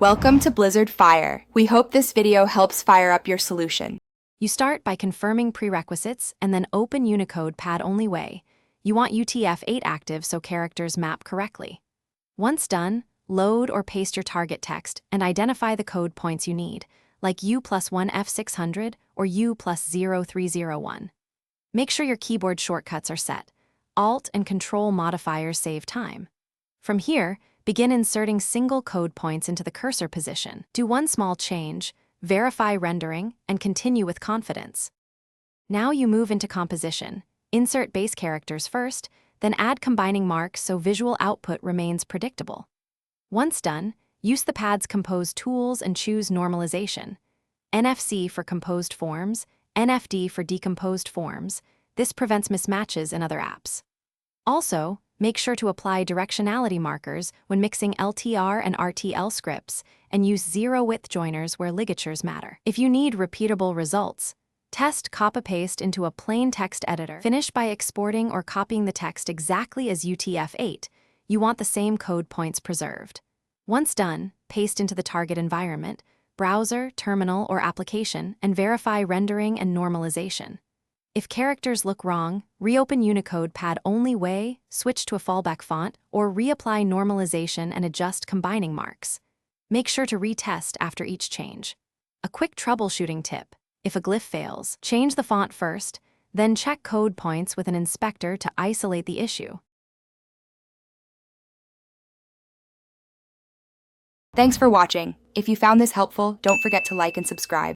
Welcome to Blizzard Fire. We hope this video helps fire up your solution. You start by confirming prerequisites and then open Unicode Pad only way. You want UTF-8 active so characters map correctly. Once done, load or paste your target text and identify the code points you need, like U+1 F600 or U+0301. Make sure your keyboard shortcuts are set. Alt and Control modifiers save time. From here, begin inserting single code points into the cursor position. Do one small change, verify rendering, and continue with confidence. Now you move into composition. Insert base characters first, then add combining marks so visual output remains predictable. Once done, use the pad's compose tools and choose normalization. NFC for composed forms, NFD for decomposed forms. This prevents mismatches in other apps. Also, make sure to apply directionality markers when mixing LTR and RTL scripts, and use zero-width joiners where ligatures matter. If you need repeatable results, test copy-paste into a plain text editor. Finish by exporting or copying the text exactly as UTF-8. You want the same code points preserved. Once done, paste into the target environment, browser, terminal, or application, and verify rendering and normalization. If characters look wrong, reopen Unicode Pad only way, switch to a fallback font, or reapply normalization and adjust combining marks. Make sure to retest after each change. A quick troubleshooting tip: if a glyph fails, change the font first, then check code points with an inspector to isolate the issue. Thanks for watching. If you found this helpful, don't forget to like and subscribe.